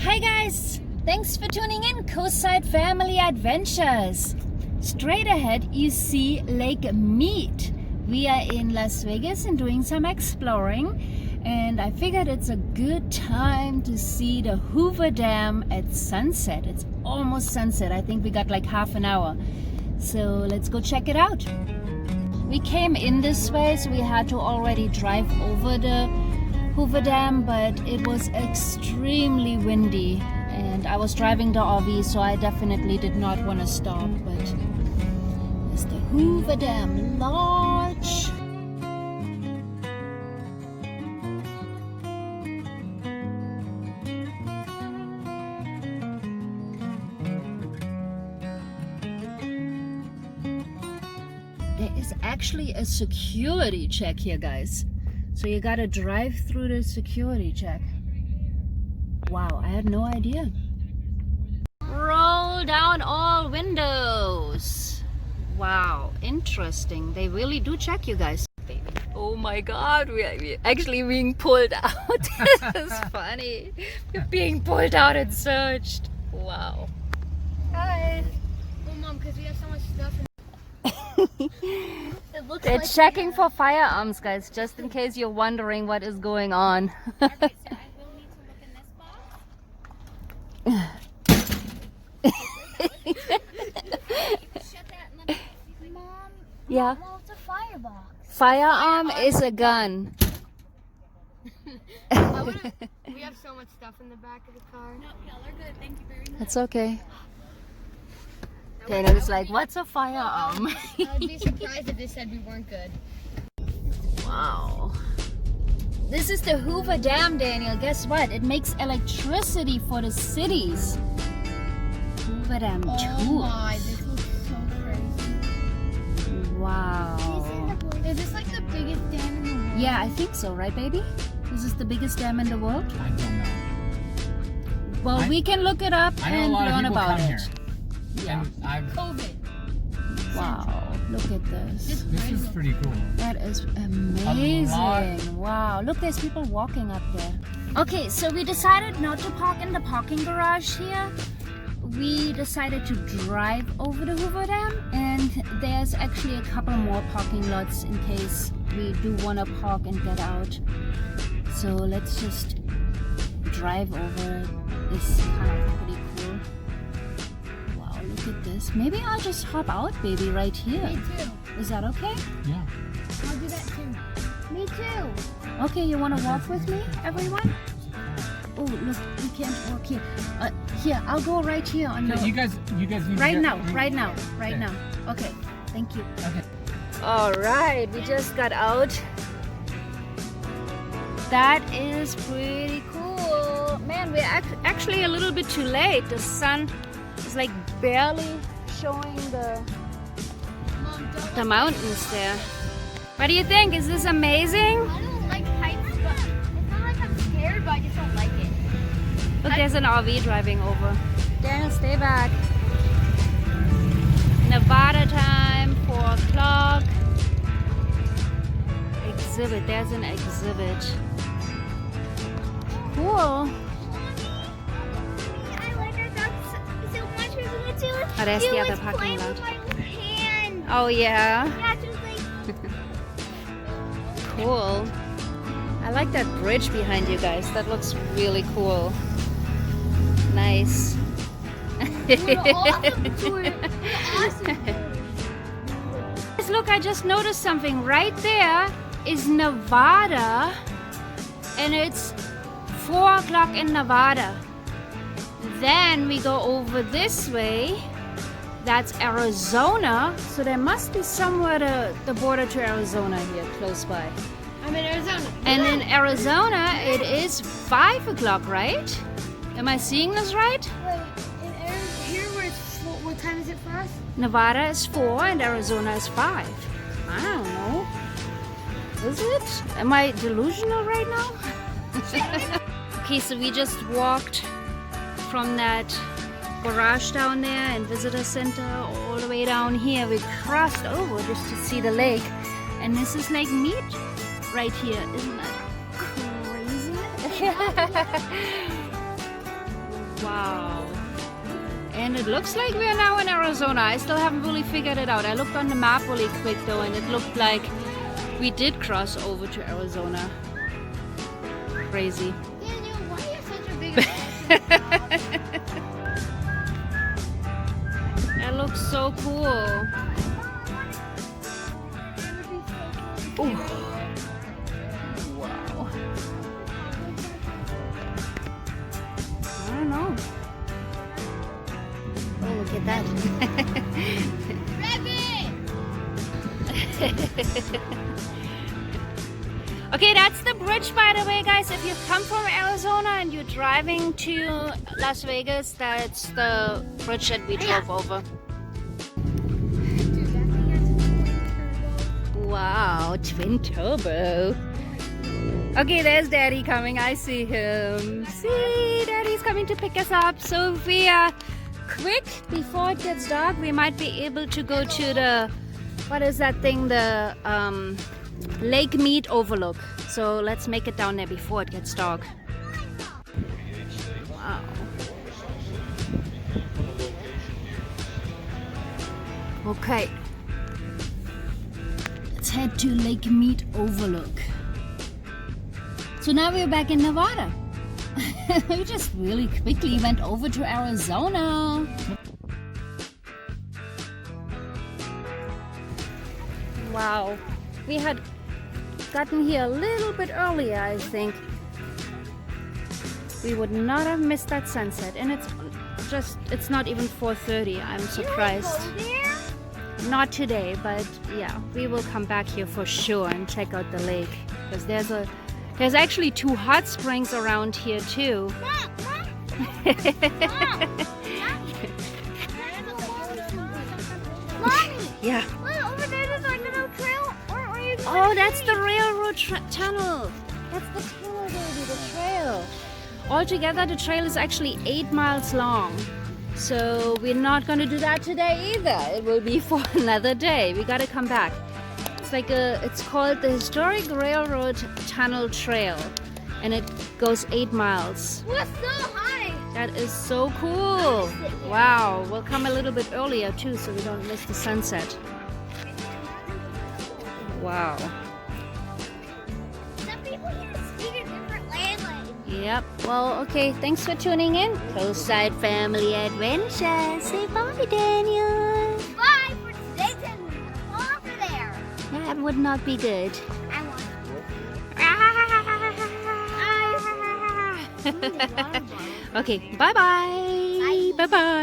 Hi guys, thanks for tuning in Coastside Family Adventures. Straight ahead you see Lake Mead. We are in Las Vegas and doing some exploring, and I figured it's a good time to see the Hoover Dam at sunset. It's almost sunset. I think we got like half an hour. So let's go check it out. We came in this way, so we had to already drive over the Hoover Dam, but it was extremely windy and I was driving the RV, so I definitely did not want to stop. But there's the Hoover Dam Lodge. There is actually a security check here, guys. So you gotta drive through the security check. Wow, I had no idea. Roll down all windows. Wow, interesting. They really do check you guys. Oh my God, we're actually being pulled out. This is funny. We're being pulled out and searched. Wow. Hi. Well, Mom, because we have so much stuff in it looks They're like checking for firearms, guys, just in case you're wondering what is going on. Alright, so I will need to look in this box. Shut that and let me... Mom, Yeah. well, it's a firebox. Firearm is a gun. We have so much stuff in the back of the car. No, y'all are good. Thank you very much. That's okay. Daniel is like, what's a firearm? I'd be surprised if they said we weren't good. Wow. This is the Hoover Dam, Daniel. Guess what? It makes electricity for the cities. Hoover Dam tour. My, this looks so crazy. Wow. Is this like the biggest dam in the world? Yeah, I think so, right, baby? This is the biggest dam in the world? I don't know. Well, we can look it up and learn about it. Yeah. COVID. Wow, look at this. This is pretty cool. That is amazing. Wow, look, there's people walking up there. Okay, so we decided not to park in the parking garage here. We decided to drive over the Hoover Dam, and there's actually a couple more parking lots in case we do want to park and get out. So let's just drive over. It's kind of pretty cool. Wow, look at this. Maybe I'll just hop out, baby, right here. Me too. Is that okay? Yeah. I'll do that too. Me too. Okay, you want to walk with me, everyone? Oh, look, we can't walk here. Here, I'll go right here on the... You guys need Right to now. Okay. Okay, thank you. Okay. All right, we just got out. That is pretty cool. Man, we're actually a little bit too late. The sun is like barely showing the mountains there. What do you think? Is this amazing? I don't like heights, but it's not like I'm scared, but I just don't like it. Look, there's an RV driving over. Daniel, stay back. Nevada time, 4 o'clock. Exhibit, there's an exhibit. Cool. I like our dogs so much. We want to Oh, there's the other parking lot. Oh yeah? Yeah, just like... Cool. I like that bridge behind you guys. That looks really cool. Nice. Awesome tour. Awesome. Look, I just noticed something. Right there is Nevada, and it's 4 o'clock in Nevada. Then we go over this way. That's Arizona. So there must be somewhere the border to Arizona here, close by. I'm in Arizona. And in Arizona, it is 5 o'clock, right? Am I seeing this right? Wait, in Arizona, here where it's what time is it for us? Nevada is 4 and Arizona is 5. I don't know. Is it? Am I delusional right now? Okay, so we just walked from that garage down there and visitor center all the way down here. We crossed over just to see the lake, and this is Lake Mead right here. Isn't that crazy? Wow. And it looks like we are now in Arizona. I still haven't really figured it out. I looked on the map really quick though, and it looked like we did cross over to Arizona. Crazy. Daniel, why are you such a big That looks so cool. Ooh. Wow. I don't know. Oh, look at that. Okay, that's the bridge, by the way, guys. If you've come from Arizona and you're driving to Las Vegas, that's the bridge that we drove over. Wow, twin turbo. Okay, there's Daddy coming. I see him. See, Daddy's coming to pick us up. So if we are quick before it gets dark, we might be able to go to the, what is that thing? The Lake Mead Overlook. So let's make it down there before it gets dark. Wow. Okay. Let's head to Lake Mead Overlook. So now we're back in Nevada. We just really quickly went over to Arizona. Wow. We had gotten here a little bit earlier, I think. We would not have missed that sunset. And it's not even 4:30. I'm surprised. Not today, but yeah, we will come back here for sure and check out the lake. Because there's actually 2 hot springs around here too. Mommy! Yeah. Look, over there, there's like a little trail. Or you Oh, that's the railroad tunnel. That's the tunnel, baby, the trail. Altogether, the trail is actually 8 miles long. So we're not going to do that today either. It will be for another day. We got to come back. It's called the Historic Railroad Tunnel Trail, and it goes 8 miles. We're so high. That is so cool. Wow, we'll come a little bit earlier too, so we don't miss the sunset. Wow. Some people here speak a different language. Yep. Well, okay. Thanks for tuning in. Coastside Family Adventures. Say bye, Daniel. Bye for today, then. Over there. That would not be good. I want Okay. Bye-bye. Bye-bye.